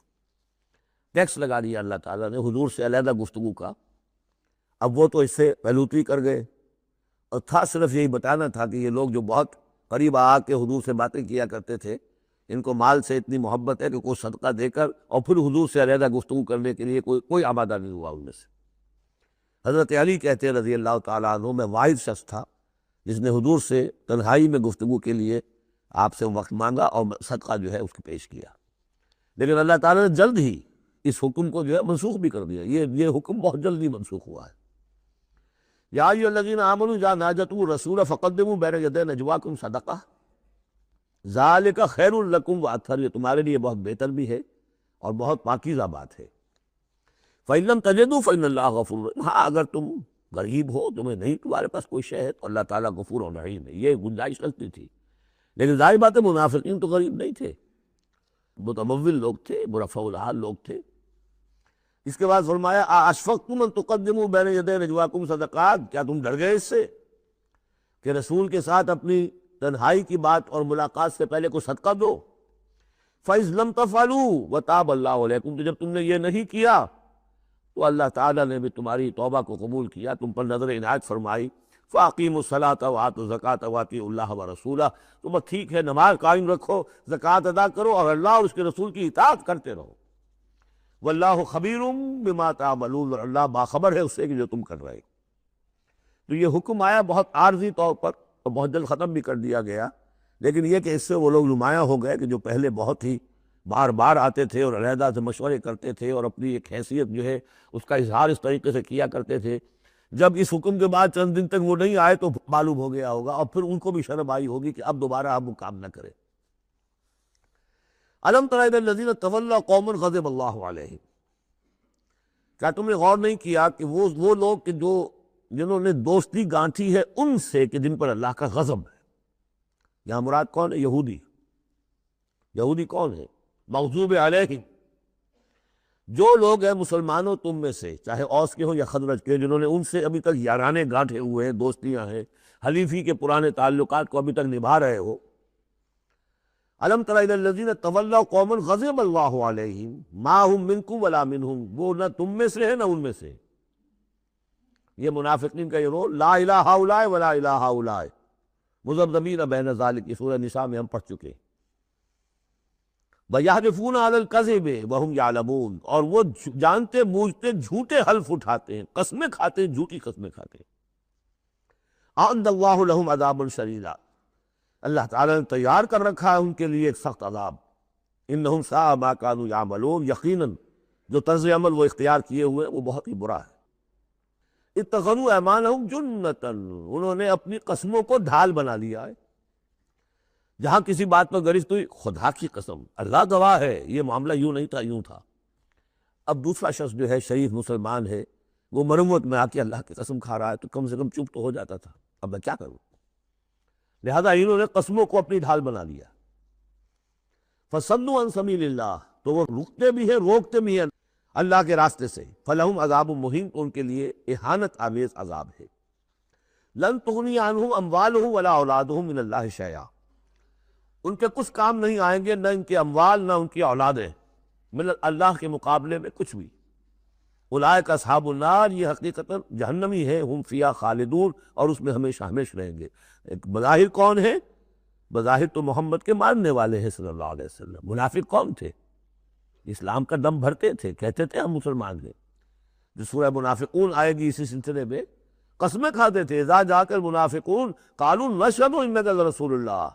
S1: ٹیکس لگا دیا اللہ تعالیٰ نے حضور سے علیحدہ گفتگو کا۔ اب وہ تو اس سے پہلوتری کر گئے، اور تھا صرف یہی بتانا تھا کہ یہ لوگ جو بہت قریب آ کے حضور سے باتیں کیا کرتے تھے، ان کو مال سے اتنی محبت ہے کہ کوئی صدقہ دے کر اور پھر حضور سے علیحدہ گفتگو کرنے کے لیے کوئی آمادہ نہیں ہوا ان میں سے۔ حضرت علی کہتے ہیں رضی اللہ تعالیٰ عنہ، میں واحد شخص تھا جس نے حضور سے تنہائی میں گفتگو کے لیے آپ سے وقت مانگا اور صدقہ جو ہے اس کو پیش کیا، لیکن اللہ تعالیٰ نے جلد ہی اس حکم کو جو ہے منسوخ بھی کر دیا۔ یہ حکم بہت جلدی منسوخ ہوا ہے۔ یا ایھا الذین آمنوا اذا ناجیتم الرسول فقدموا بین یدی نجواکم صدقہ ذالک خیر لکم واطہر، یہ تمہارے لیے بہت بہتر بھی ہے اور بہت پاکیزہ بات ہے۔ فإن لم تجدوا فإن اللہ غفور رحیم، ہاں اگر تم غریب ہو، تمہیں نہیں تمہارے پاس کوئی شے ہے تو اللہ تعالیٰ غفور و رحیم ہے، یہ گنجائش رکھتی تھی۔ لیکن ظاہر بات ہے منافقین تو غریب نہیں تھے، متمول لوگ تھے، مرفع الحال لوگ تھے، اس کے بعد فرمایا اشفقتم ان تقدموا بین یدی نجواکم صدقات، کیا تم ڈر گئے اس سے کہ رسول کے ساتھ اپنی تنہائی کی بات اور ملاقات سے پہلے کوئی صدقہ دو؟ فَإِذْ لَمْ تَفْعَلُوا وَتَابَ اللَّهُ عَلَيْكُمْ، تو جب تم نے یہ نہیں کیا تو اللہ تعالیٰ نے بھی تمہاری توبہ کو قبول کیا، تم پر نظر عنایت فرمائی۔ فَأَقِیمُوا الصَّلَاةَ وَآتُوا الزَّکَاةَ وَأَطِیعُوا اللَّهَ وَرَسُولَهُ، تو بس ٹھیک ہے، نماز قائم رکھو، زکوٰۃ ادا کرو اور اللہ اور اس کے رسول کی اطاعت کرتے رہو۔ وَاللَّهُ خَبِیرٌ بِمَا تَعْمَلُونَ، اور اللہ باخبر ہے اس سے کہ جو تم کر رہے۔ تو یہ حکم آیا بہت عارضی طور پر اور بہت جلد ختم بھی کر دیا گیا، لیکن یہ کہ اس سے وہ لوگ نمایاں ہو گئے کہ جو پہلے بہت ہی بار بار آتے تھے اور علیحدہ سے مشورے کرتے تھے اور اپنی ایک حیثیت جو ہے اس کا اظہار اس طریقے سے کیا کرتے تھے، جب اس حکم کے بعد چند دن تک وہ نہیں آئے تو معلوم ہو گیا ہوگا اور پھر ان کو بھی شرم آئی ہوگی کہ اب دوبارہ ہم وہ کام نہ کریں۔ الم تر الی الذین تولوا قوما غضب اللہ علیہم، کیا تم نے غور نہیں کیا کہ وہ لوگ کہ جنہوں نے دوستی گانٹھی ہے ان سے کہ جن پر اللہ کا غضب ہے۔ یہاں مراد کون ہے؟ یہودی۔ یہودی کون ہے؟ مغضوب علیہم، جو لوگ ہیں مسلمانوں تم میں سے، چاہے اوس کے ہوں یا خزرج کے، جنہوں نے ان سے ابھی تک یارانے گانٹھے ہوئے ہیں، دوستیاں ہیں، حلیفی کے پرانے تعلقات کو ابھی تک نبھا رہے ہو۔ الم تر الی الذین تولوا قوما غضب اللہ علیہم ما هم منکم ولا منہم، وہ نہ تم میں سے ہے نہ ان میں سے۔ یہ منافقین کا یہ رول، لا الہ ہؤلاء ولا الہ ہؤلاء، مذبذبین بین ذلک، یہ سورہ نساء میں ہم پڑھ چکے ہیں۔ وَيَحْلِفُونَ عَلَى الْكَذِبِ وَهُمْ يَعْلَمُونَ، اور وہ جانتے بوجھتے جھوٹے حلف اٹھاتے ہیں، قسمیں کھاتے ہیں، جھوٹی قسمیں کھاتے ہیں۔ أَعَدَّ اللَّهُ لَهُمْ عَذَابًا شَدِيدًا، اللہ تعالیٰ نے تیار کر رکھا ہے ان کے لیے ایک سخت عذاب۔ إِنَّهُمْ سَاءَ مَا كَانُوا يَعْمَلُونَ، یقیناً جو طرز عمل وہ اختیار کیے ہوئے وہ بہت ہی برا ہے۔ اتخذوا أيمانهم جنة، انہوں نے اپنی قسموں کو ڈھال بنا لیا ہے۔ جہاں کسی بات پر گرج ہوئی، خدا کی قسم، اللہ گواہ ہے یہ معاملہ یوں نہیں تھا، یوں تھا۔ اب دوسرا شخص جو ہے شریف مسلمان ہے، وہ مرمت میں آ کے اللہ کی قسم کھا رہا ہے تو کم سے کم چپ تو ہو جاتا تھا، اب میں کیا کروں؟ لہذا انہوں نے قسموں کو اپنی ڈھال بنا لیا۔ فَصَدُّوا عَن سَبِيلِ اللَّهِ، تو وہ رکتے بھی ہیں، روکتے بھی ہیں اللہ کے راستے سے۔ فَلَهُمْ عَذَابٌ مُّهِینٌ، تو ان کے لیے اہانت آمیز عذاب ہے۔ لَن تُغْنِیَ عَنْهُمْ أَمْوَالُهُمْ وَلَا أَوْلَادُهُمْ مِنَ اللَّهِ شَیْئًا، ان کے کچھ کام نہیں آئیں گے، نہ ان کے اموال نہ ان کی اولادیں، من اللہ کے مقابلے میں کچھ بھی۔ اولئک اصحاب النار، یہ حقیقتاً جہنمی ہے، ہم فیہا خالدون، اور اس میں ہمیشہ ہمیشہ رہیں گے۔ ایک بظاہر کون ہے؟ بظاہر تو محمد کے ماننے والے ہیں صلی اللہ علیہ وسلم۔ منافق کون تھے؟ اسلام کا دم بھرتے تھے، کہتے تھے ہم مسلمان ہیں۔ جو سورہ منافقون آئے گی اسی سلسلے میں، قسمیں کھاتے تھے، اذا جاءک المنافقون قالوا نشہد انک لرسول اللہ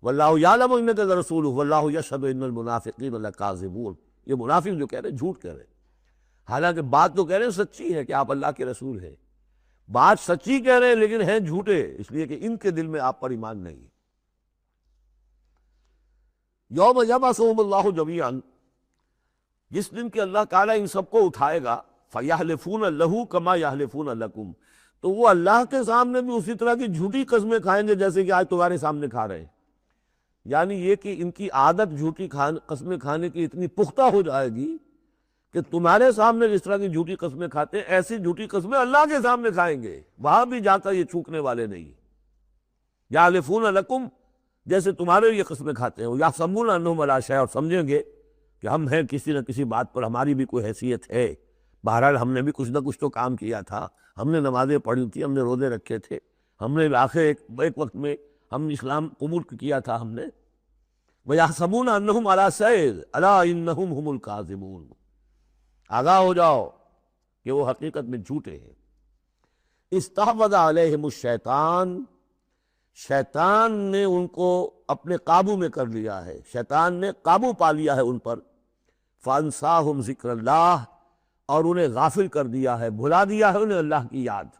S1: واللہ یعلم انک لرسولہ واللہ یشہد ان المنافقین لکاذبون، یہ منافق جو کہہ رہے ہیں جھوٹ کہہ رہے ہیں، حالانکہ بات تو کہہ رہے ہیں سچی ہے کہ آپ اللہ کے رسول ہیں، بات سچی کہہ رہے ہیں لیکن ہیں جھوٹے، اس لیے کہ ان کے دل میں آپ پر ایمان نہیں۔ یوم یبعثہم اللہ جمیعا، جس دن کہ اللہ تعالیٰ ان سب کو اٹھائے گا، فَيَحْلِفُونَ لَهُ كَمَا يَحْلِفُونَ لَكُمْ، تو وہ اللہ کے سامنے بھی اسی طرح کی جھوٹی قسمیں کھائیں گے جیسے کہ آج تمہارے سامنے کھا رہے ہیں۔ یعنی یہ کہ ان کی عادت جھوٹی قسمیں کھانے کی اتنی پختہ ہو جائے گی کہ تمہارے سامنے جس طرح کی جھوٹی قسمیں کھاتے ہیں، ایسی جھوٹی قسمیں اللہ کے سامنے کھائیں گے، وہاں بھی جا کر یہ چوکنے والے نہیں۔ یحلفون لکم، جیسے تمہارے یہ قسمیں کھاتے ہیں، یحسبون انہم علی شیء، اور سمجھیں گے کہ ہم ہیں کسی نہ کسی بات پر، ہماری بھی کوئی حیثیت ہے، بہرحال ہم نے بھی کچھ نہ کچھ تو کام کیا تھا، ہم نے نمازیں پڑھی تھی، ہم نے روزے رکھے تھے، ہم نے آخر ایک وقت میں ہم اسلام قبول کیا تھا ہم نے۔ وَيَحْسَبُونَ أَنَّهُمْ عَلَىٰ شَيْءٍ أَلَا إِنَّهُمْ هُمُ الْكَاذِبُونَ، آگاہ ہو جاؤ کہ وہ حقیقت میں جھوٹے ہیں۔ استحوذ علیہم الشیطان، شیطان نے ان کو اپنے قابو میں کر لیا ہے، شیطان نے قابو پا لیا ہے ان پر۔ فَأَنسَاهُمْ ذِکْرَ اللَّهِ، اور انہیں غافل کر دیا ہے، بھلا دیا ہے انہیں اللہ کی یاد۔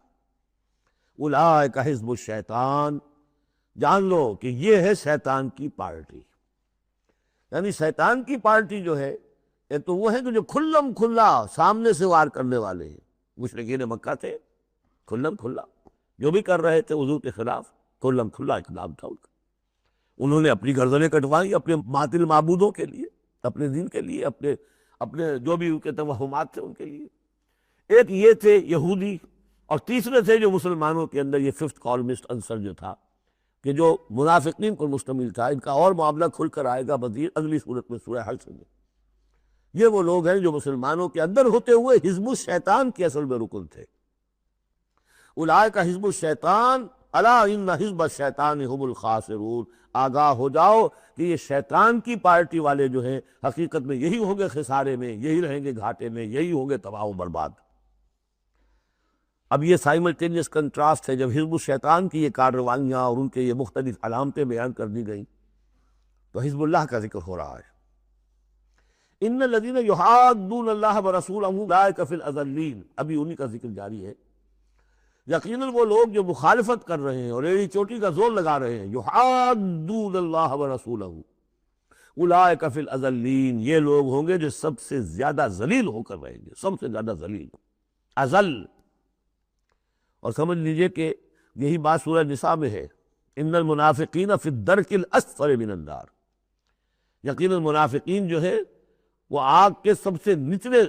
S1: اولئک حزب الشیطان، جان لو کہ یہ ہے شیطان کی پارٹی۔ یعنی شیطان کی پارٹی جو ہے ایک تو وہ ہے کہ جو کھلم کھلا سامنے سے وار کرنے والے ہیں، مشرکین مکہ تھے، کھلم کھلا جو بھی کر رہے تھے حضور کے خلاف، کھلم کھلا اقدام تھا ان کا۔ انہوں نے اپنی گردنیں کٹوائی اپنے باطل معبودوں کے لیے، اپنے دین کے لیے، اپنے جو بھی ان کے توہمات تھے ان کے لیے۔ ایک یہ تھے یہودی، اور تیسرے تھے جو مسلمانوں کے اندر یہ ففتھ کالمسٹ عنصر جو تھا، کہ جو منافقین پر مشتمل تھا۔ ان کا اور معاملہ کھل کر آئے گا مزید اگلی صورت میں سورہ حشر میں۔ یہ وہ لوگ ہیں جو مسلمانوں کے اندر ہوتے ہوئے حزب الشیطان کے اصل میں رکن تھے۔ اولئک حزب الشیطان الا ان حزب الشیطان هم الخاسرون، آگاہ ہو جاؤ کہ یہ شیطان کی پارٹی والے جو ہیں حقیقت میں یہی ہوں گے خسارے میں، یہی رہیں گے گھاٹے میں، یہی ہوں گے تباہ و برباد۔ اب یہ سائملٹینیس کنٹراسٹ ہے، جب حزب الشیطان کی یہ کارروائیاں اور ان کے یہ مختلف علامتیں بیان کر دی گئیں تو حزب اللہ کا ذکر ہو رہا ہے۔ ان الذین یحادون اللہ ورسولہ اولئک فی الاذلین، ابھی انہی کا ذکر جاری ہے۔ یقیناً وہ لوگ جو مخالفت کر رہے ہیں اور ایڑی چوٹی کا زور لگا رہے ہیں، یحادون اللہ ورسولہ اولئک فی الاذلین، یہ لوگ ہوں گے جو سب سے زیادہ ذلیل ہو کر رہیں گے، سب سے زیادہ ذلیل، اذل۔ اور سمجھ لیجئے کہ یہی بات سورہ نساء میں ہے، ان المنافقین فی الدرک الاسفل من النار، یقیناً منافقین جو ہے وہ آگ کے سب سے نچلے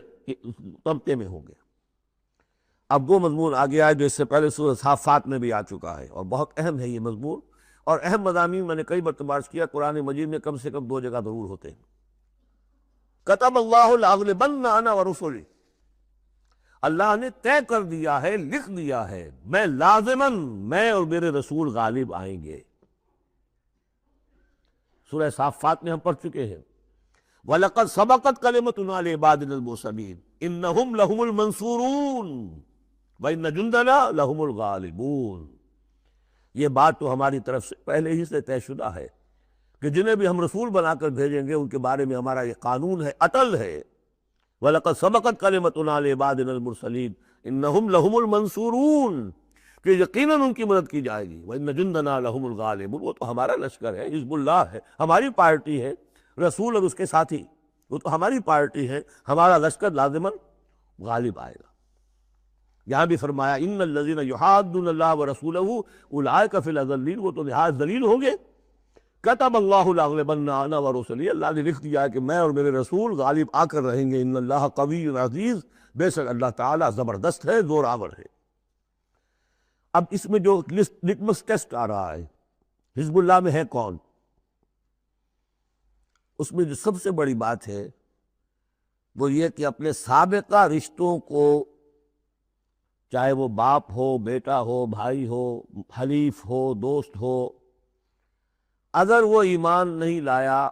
S1: طبقے میں ہوں گے۔ اب وہ مضمون آگے آئے جو اس سے پہلے سورہ صافات میں بھی آ چکا ہے، اور بہت اہم ہے یہ مضمون، اور اہم مضامین میں نے کئی مرتبہ عرض کیا قرآن مجید میں کم سے کم 2 جگہ ضرور ہوتے ہیں۔ کتب اللہ لاغلبن انا ورسلی، اللہ نے طے کر دیا ہے، لکھ دیا ہے، میں لازماً، میں اور میرے رسول غالب آئیں گے۔ سورہ صافات میں ہم پڑھ چکے ہیں، وَلَقَدْ سَبَقَتْ كَلِمَتُنَا لِعِبَادِنَا الْمُرْسَلِينَ إِنَّهُمْ لَهُمُ الْمَنْصُورُونَ وَإِنَّ جُنْدَنَا لَهُمُ الْغَالِبُونَ۔ یہ بات تو ہماری طرف سے پہلے ہی سے طے شدہ ہے کہ جنہیں بھی ہم رسول بنا کر بھیجیں گے ان کے بارے میں ہمارا یہ قانون ہے، اٹل ہے۔ وَلَقَدْ سَبَقَتْ كَلِمَتُنَا لِعِبَادِنَا الْمُرْسَلِينَ إِنَّهُمْ لَهُمُ الْمَنْصُورُونَ، کہ یقیناً ان کی مدد کی جائے گی۔ وَإِنَّ جُنْدَنَا لَهُمُ الْغَالِبُونَ، وہ تو ہمارا لشکر ہے، حزب اللہ ہے، ہماری پارٹی ہے، رسول اور اس کے ساتھی وہ تو ہماری پارٹی ہے، ہمارا لشکر لازماً غالب آئے گا۔ یہاں بھی فرمایا ان الذین یحادون اللہ ورسولہ اولئک فی الاذلین، وہ تو نہایت ذلیل ہوں گے۔ کتب اللہ لاغلبن انا ورسلی، اللہ نے لکھ دیا ہے کہ میں اور میرے رسول غالب آ کر رہیں گے۔ ان اللہ قوی عزیز، بے شک اللہ تعالیٰ زبردست ہے، زور آور ہے۔ اب اس میں جو لٹمس ٹیسٹ آ رہا ہے حزب اللہ میں ہے کون، اس میں جو سب سے بڑی بات ہے وہ یہ کہ اپنے سابقہ رشتوں کو، چاہے وہ باپ ہو، بیٹا ہو، بھائی ہو، حلیف ہو، دوست ہو، اگر وہ ایمان نہیں لایا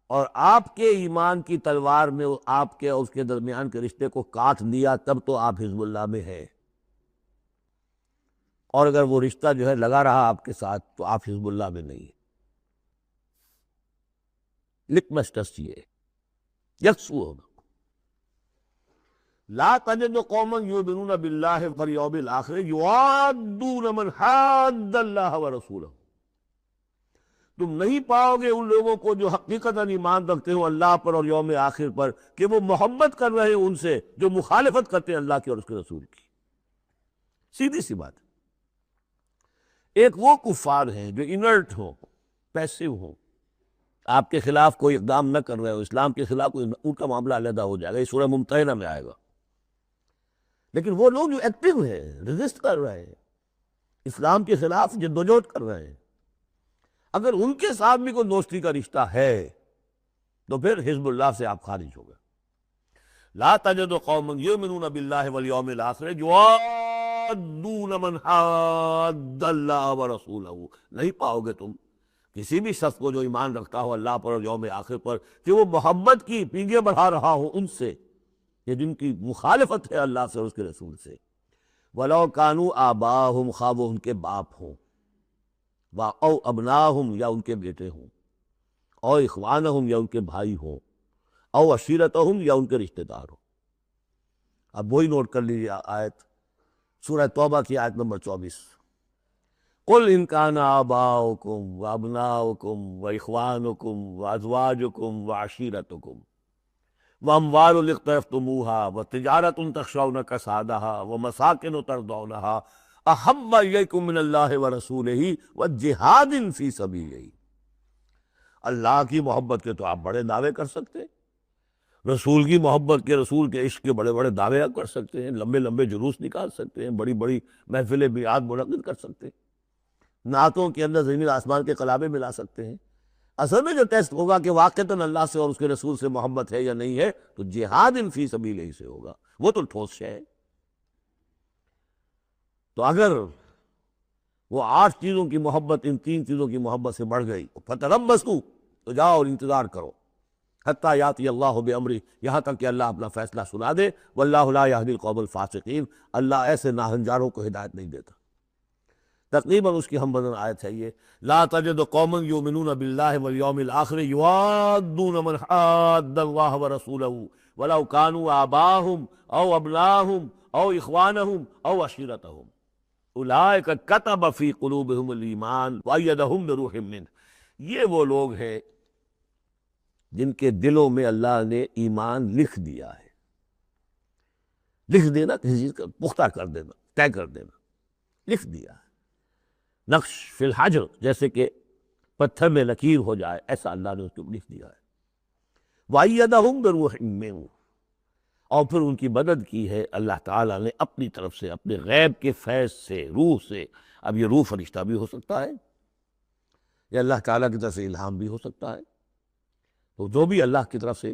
S1: اور آپ کے ایمان کی تلوار میں آپ کے اور اس کے درمیان کے رشتے کو کاٹ دیا، تب تو آپ حزب اللہ میں ہیں، اور اگر وہ رشتہ جو ہے لگا رہا آپ کے ساتھ تو آپ حزب اللہ میں نہیں ہیں۔ لٹمس ٹیسٹ یہ یکسو ہوگا۔ لا تجد قوما یؤمنون باللہ والیوم الآخر یوادون من حاد اللہ ورسولہ، تم نہیں پاؤ گے ان لوگوں کو جو حقیقتاً ایمان رکھتے ہو اللہ پر اور یوم آخر پر کہ وہ محبت کر رہے ہیں ان سے جو مخالفت کرتے ہیں اللہ کی اور اس کے رسول کی۔ سیدھی سی بات۔ ایک وہ کفار ہیں جو انرٹ ہوں، پیسو ہوں، آپ کے خلاف کوئی اقدام نہ کر رہے ہو، اسلام کے خلاف کوئی، ان کا معاملہ علیحدہ ہو جائے گا، یہ سورہ ممتحنہ میں آئے گا۔ لیکن وہ لوگ جو ایکٹیو ہیں، ریزسٹ کر رہے ہیں، اسلام کے خلاف جدوجہد کر رہے ہیں، اگر ان کے ساتھ بھی کوئی دوستی کا رشتہ ہے تو پھر حزب اللہ سے آپ خارج ہو گئے۔ لا تجد قوما یؤمنون باللہ والیوم الآخر یوادون من حاد اللہ ورسولہ، نہیں پاؤ گے تم کسی بھی شخص کو جو ایمان رکھتا ہو اللہ پر اور یوم آخر پر کہ وہ محبت کی پینگیں بڑھا رہا ہو ان سے کہ جن کی مخالفت ہے اللہ سے اور اس کے رسول سے۔ وَلَوْ كَانُوا آبَاءَهُمْ، خواہ وہ ان کے باپ ہوں، او ابناہم، یا ان کے بیٹے ہوں، او اخوانہم، یا ان کے بھائی ہوں، او عشیرتہم، یا ان کے رشتہ دار ہوں۔ اب وہی نوٹ کر لیجیے آیت سورہ توبہ کی آیت نمبر 24۔ قُلْ إِنْ كَانَ آبَاؤُكُمْ وَأَبْنَاؤُكُمْ وَإِخْوَانُكُمْ وَأَزْوَاجُكُمْ وَعَشِيرَتُكُمْ وَأَمْوَالٌ اقْتَرَفْتُمُوهَا وَتِجَارَةٌ تَخْشَوْنَ كَسَادَهَا وَمَسَاكِنُ تَرْضَوْنَهَا أَحَبَّ إِلَيْكُم مِّنَ اللَّهِ وَرَسُولِهِ وَجِهَادٍ فِي سَبِيلِهِ، اللہ کی محبت کے تو آپ بڑے دعوے کر سکتے، رسول کی محبت کے، رسول کے عشق کے بڑے بڑے دعوے کر سکتے ہیں، لمبے لمبے جلوس نکال سکتے ہیں، بڑی بڑی محفل بیعت منعقد کر سکتے ہیں، نعتوں کے اندر زمین آسمان کے قلابے ملا سکتے ہیں۔ اصل میں جو ٹیسٹ ہوگا کہ واقعتاً اللہ سے اور اس کے رسول سے محبت ہے یا نہیں ہے، تو جہاد فی سبیل ہی سے ہوگا، وہ تو ٹھوس شے ہے۔ تو اگر وہ 8 چیزوں کی محبت ان 3 چیزوں کی محبت سے بڑھ گئی، فتربصوا، تو جاؤ اور انتظار کرو، حتیٰ یاتی اللہ بامرہ، یہاں تک کہ اللہ اپنا فیصلہ سنا دے، واللہ لا یہدی القوم الفاسقین، اللہ ایسے ناہنجاروں کو ہدایت نہیں دیتا۔ تقریباً اس کی ہم بدن آیت ہے یہ، لا تجد قوما یؤمنون باللہ والیوم الآخر یوادون من حاد اللہ ورسولہ ولو کانوا آباءہم او ابناءہم او اخوانہم او عشیرتہم اولئک کتب فی قلوبہم الایمان وایدہم بروح منہ۔ یہ وہ لوگ ہیں جن کے دلوں میں اللہ نے ایمان لکھ دیا ہے۔ لکھ دینا کسی چیز کا پختہ کر دینا، طے کر دینا، لکھ دیا ہے، نقش فی الحجر، جیسے کہ پتھر میں لکیر ہو جائے، ایسا اللہ نے اس کو لکھ دیا ہے۔ وَأَيَّدَهُمْ بِرُوحٍ مِّنْهُ، اور پھر ان کی مدد کی ہے اللہ تعالیٰ نے اپنی طرف سے، اپنے غیب کے فیض سے، روح سے۔ اب یہ روح فرشتہ بھی ہو سکتا ہے، یا اللہ تعالیٰ کی طرف سے الہام بھی ہو سکتا ہے، تو جو بھی اللہ کی طرف سے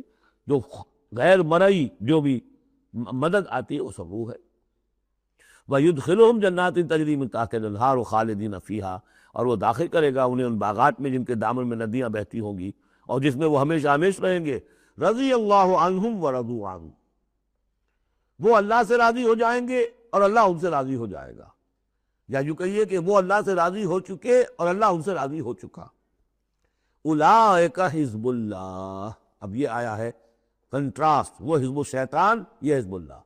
S1: جو غیر مرئی جو بھی مدد آتی ہے وہ سب روح ہے۔ وَيُدْخِلُهُمْ جَنَّاتٍ تَجْرِي مِن تَحْتِهَا الْأَنْهَارُ خَالِدِينَ فِيهَا، اور وہ داخل کرے گا انہیں ان باغات میں جن کے دامن میں ندیاں بہتی ہوں گی اور جس میں وہ ہمیشہ ہمیش رہیں گے۔ رضی اللہ عنہم ورضوا عنہ، وہ اللہ سے راضی ہو جائیں گے اور اللہ ان سے راضی ہو جائے گا، یا یوں کہیے کہ وہ اللہ سے راضی ہو چکے اور اللہ ان سے راضی ہو چکا۔ اولئک حزب اللہ، اب یہ آیا ہے کنٹراسٹ، وہ حزب الشیطان، یہ حزب اللہ۔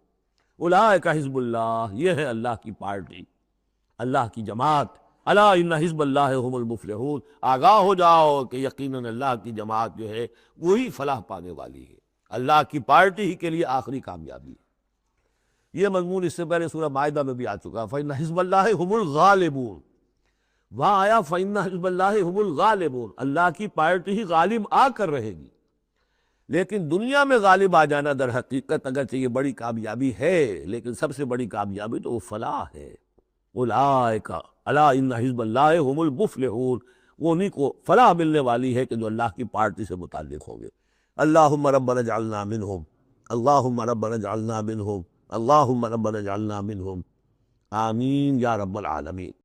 S1: اولئک حزب اللہ، یہ ہے اللہ کی پارٹی، اللہ کی جماعت۔ الا ان حزب اللہ هم المفلحون، آگاہ ہو جاؤ کہ یقیناً اللہ کی جماعت جو ہے وہی فلاح پانے والی ہے، اللہ کی پارٹی ہی کے لیے آخری کامیابی ہے۔ یہ مضمون اس سے پہلے سورہ مائدہ میں بھی آ چکا، فإن حزب اللہ هم الغالبون، وہاں آیا فإن حزب اللہ هم الغالبون، اللہ کی پارٹی ہی غالب آ کر رہے گی۔ لیکن دنیا میں غالب آ جانا در حقیقت اگرچہ یہ بڑی کامیابی ہے، لیکن سب سے بڑی کامیابی تو وہ فلاح ہے۔ اولئک الا ان حزب اللہ هم المفلحون، وہ انہیں کو فلاح ملنے والی ہے کہ جو اللہ کی پارٹی سے متعلق ہوں گے۔ اللہم ربنا اجعلنا منہم، اللہم ربنا اجعلنا منہم، اللہم ربنا اجعلنا منہم، آمین یا رب العالمین۔